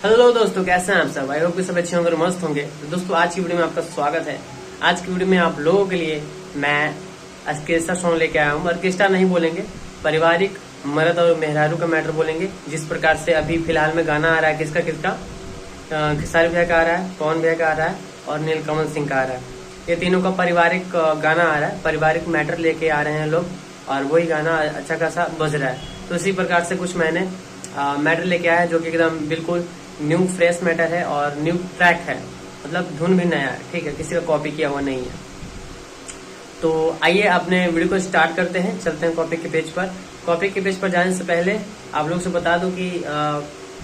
Hello दोस्तों, कैसे हैं आप सब। आई होप कि सब अच्छे होंगे और मस्त होंगे। तो दोस्तों, आज की वीडियो में आपका स्वागत है। आज की वीडियो में आप लोगों के लिए मैं ऑर्केस्ट्रा सॉन्ग लेके आया हूँ। ऑर्केस्ट्रा नहीं बोलेंगे, पारिवारिक मर्द और मेहरारू का मैटर बोलेंगे। जिस प्रकार से अभी फिलहाल में गाना आ रहा है, किसका खेसारी भैया का आ रहा है, पवन भैया का आ रहा है और नीलकमल सिंह का आ रहा है। ये तीनों का पारिवारिक गाना आ रहा है, पारिवारिक मैटर लेके आ रहे हैं लोग और वही गाना अच्छा खासा बज रहा है। तो इसी प्रकार से कुछ मैंने मैटर लेके आया है जो कि एकदम बिल्कुल न्यू फ्रेश मैटर है और न्यू ट्रैक है, मतलब धुन भी नया है। ठीक है, किसी का कॉपी किया हुआ नहीं है। तो आइए अपने वीडियो को स्टार्ट करते हैं, चलते हैं कॉपी के पेज पर। कॉपी के पेज पर जाने से पहले आप लोग से बता दूं कि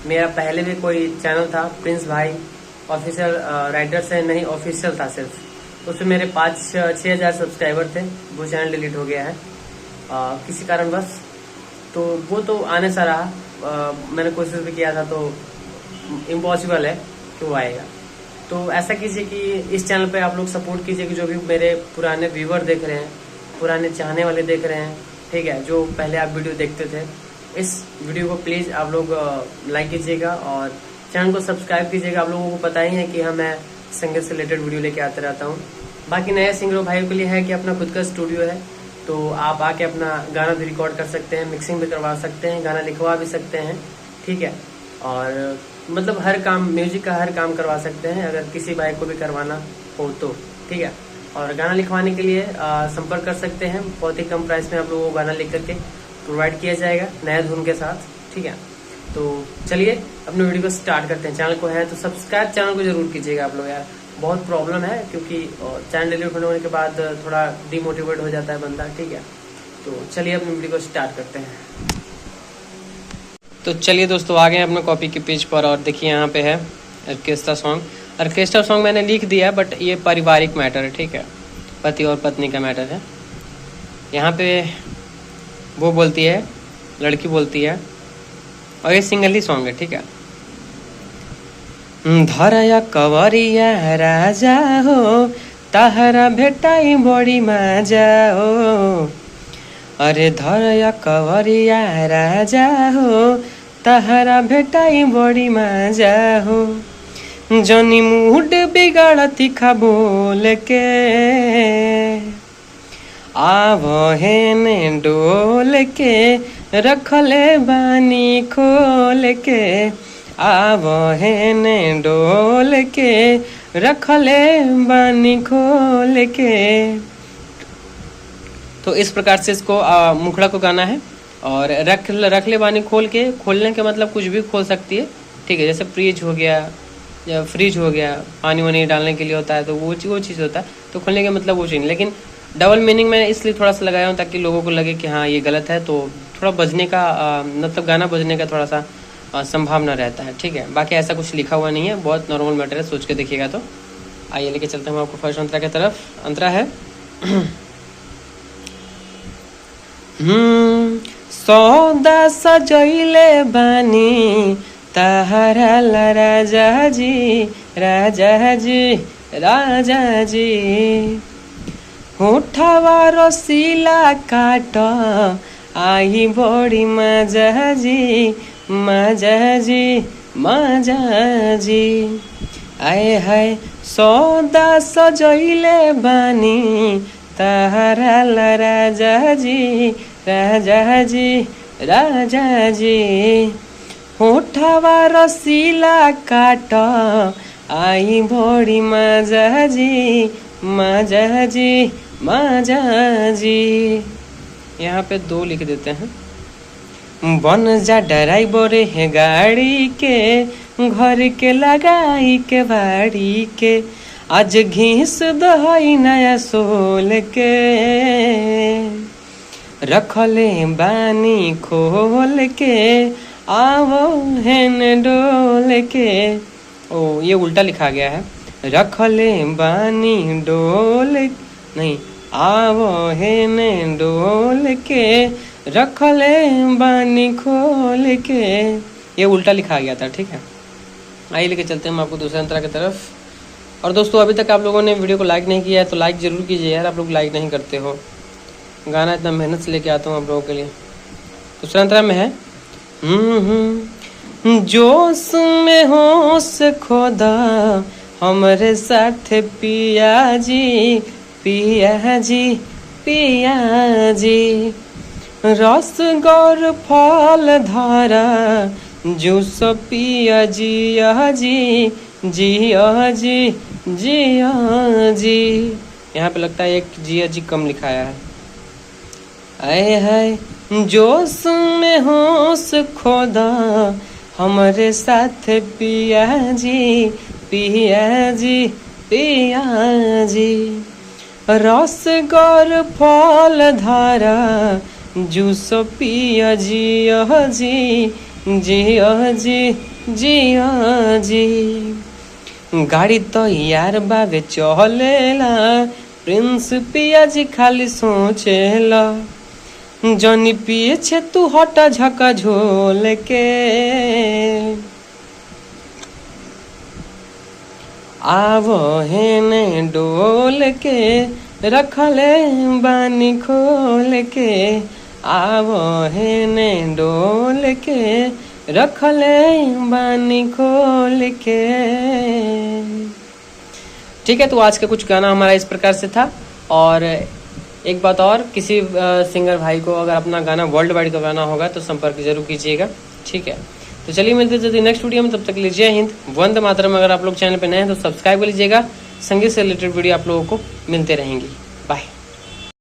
मेरा पहले भी कोई चैनल था, प्रिंस भाई ऑफिशियल राइटर से नहीं ऑफिशियल था सिर्फ। उसमें मेरे 5-6 हजार सब्सक्राइबर थे। वो चैनल डिलीट हो गया है किसी कारणवश। तो वो तो आने सा रहा, मैंने कोशिश भी किया था तो इम्पॉसिबल है कि वो आएगा। तो ऐसा कीजिए कि इस चैनल पे आप लोग सपोर्ट कीजिए कि जो भी मेरे पुराने व्यूवर देख रहे हैं, पुराने चाहने वाले देख रहे हैं, ठीक है, जो पहले आप वीडियो देखते थे, इस वीडियो को प्लीज़ आप लोग लाइक कीजिएगा और चैनल को सब्सक्राइब कीजिएगा। आप लोगों को पता ही है कि हाँ, मैं संगीत से रिलेटेड वीडियो लेके आते रहता हूँ। बाकी नए सिंगरों भाइयों के लिए है कि अपना खुद का स्टूडियो है, तो आप आके अपना गाना भी रिकॉर्ड कर सकते हैं, मिक्सिंग भी करवा सकते हैं, गाना लिखवा भी सकते हैं। ठीक है, और मतलब हर काम, म्यूजिक का हर काम करवा सकते हैं अगर किसी भाई को भी करवाना हो तो। ठीक है, और गाना लिखवाने के लिए संपर्क कर सकते हैं। बहुत ही कम प्राइस में आप लोगों को गाना लिख करके प्रोवाइड किया जाएगा नए धुन के साथ। ठीक है, तो चलिए अपने वीडियो को स्टार्ट करते हैं। चैनल को है तो सब्सक्राइब चैनल को जरूर कीजिएगा आप लोग यार। बहुत प्रॉब्लम है क्योंकि चैनल डिलीट होने के बाद थोड़ा डिमोटिवेट हो जाता है बंदा। ठीक है, तो चलिए अपनी वीडियो को स्टार्ट करते हैं। तो चलिए दोस्तों, आ गए हैं अपने कॉपी के पेज पर और देखिए यहाँ पे है ऑर्केस्ट्रा सॉन्ग। ऑर्केस्ट्रा सॉन्ग मैंने लिख दिया है बट ये पारिवारिक मैटर है। ठीक है, पति और पत्नी का मैटर है। यहाँ पे वो बोलती है, लड़की बोलती है, और ये सिंगल ही सॉन्ग है। ठीक है, धरया कवरिया राजा हो, ताहरा भेटाई बड़ी मजा हो। अरे धरया कवरिया राजा हो, ताहरा भेटाई बड़ी मजा हो। जनी मूड बिगाड़ती खा बोल के, आव हेने डोल के, रखले बानी खोल के, आव हेने डोल के, रखले बानी खोल के। तो इस प्रकार से इसको मुखड़ा को गाना है। और रख ले बानी खोल के, खोलने के मतलब कुछ भी खोल सकती है। ठीक है, जैसे फ्रिज हो गया या फ्रिज हो गया, पानी वानी डालने के लिए होता है तो वो चीज़ होता है। तो खोलने के मतलब वो चीज़, लेकिन डबल मीनिंग मैं इसलिए थोड़ा सा लगाया हूँ ताकि लोगों को लगे कि हाँ ये गलत है, तो थोड़ा बजने का मतलब गाना बजने का थोड़ा सा संभावना रहता है। ठीक है, बाकी ऐसा कुछ लिखा हुआ नहीं है, बहुत नॉर्मल मैटर है, सोच के देखिएगा। तो आइए लेके चलते हैं आपको फर्स्ट अंतरा की तरफ। अंतरा है सौदा सजैले बानी ताहरा ला राजा जी, राजा जी, राजा जी। होठवा रसीला काट आई बड़ी मजा जी, मजा जी, मजा जी। आए हाय सौदा सजैले बानी ताहरा ला राजा जी, राजा जी, राजा जी। होठवा रसीला काट आई बड़ी मजा जी, मजा जी, मजा जी। यहाँ पे 2 लिख देते हैं। बन जा ड्राइवर है गाड़ी के, घर के लगाई के बाड़ी के, आज घीस दही नया सोल के, रखले बानी खोल के, आवो हेन डोल के। ओ ये उल्टा लिखा गया है, रखले बानी डोल नहीं, आवो हेन डोल के, रखले बानी खोल के। ये उल्टा लिखा गया था। ठीक है, आइए लेके चलते हैं हम आपको दूसरे अंतरा की तरफ। और दोस्तों, अभी तक आप लोगों ने वीडियो को लाइक नहीं किया है तो लाइक जरूर कीजिए यार, आप लोग लाइक नहीं करते हो। गाना इतना मेहनत से लेके आता हूँ आप लोगों के लिए। दूसरा अंतरा में है जोश में होश खोदा हमरे साथ पिया जी, पिया जी, पिया जी। रस गौर फल धारा जूस पिया जिया जी, जिया जी, जिया जी। यहाँ पे लगता है एक जिया जी कम लिखाया है। आए हाय जोश में होश खोदा हमारे साथ पिया जी, पिया जी, पिया जी। रस गौर फल धारा जूस पिया जिया जी, जिया जी, जिया जी। गाड़ी तो यार बाबे चलेला प्रिंस पिया जी खाली सोचेला जनी पीछे तू हटा झका झोल के आवो हेने डोल के रखले बानी खोल के आवो हेने डोल के रखले बानी खोल के। ठीक है, तो आज का कुछ गाना हमारा इस प्रकार से था। और एक बात और, किसी सिंगर भाई को अगर अपना गाना वर्ल्ड वाइड का गाना होगा तो संपर्क जरूर कीजिएगा। ठीक है, तो चलिए मिलते जल्दी नेक्स्ट वीडियो में। तब तक के लिए जय हिंद, वंदे मातरम। अगर आप लोग चैनल पे नए हैं तो सब्सक्राइब कर लीजिएगा। संगीत से रिलेटेड वीडियो आप लोगों को मिलते रहेंगी।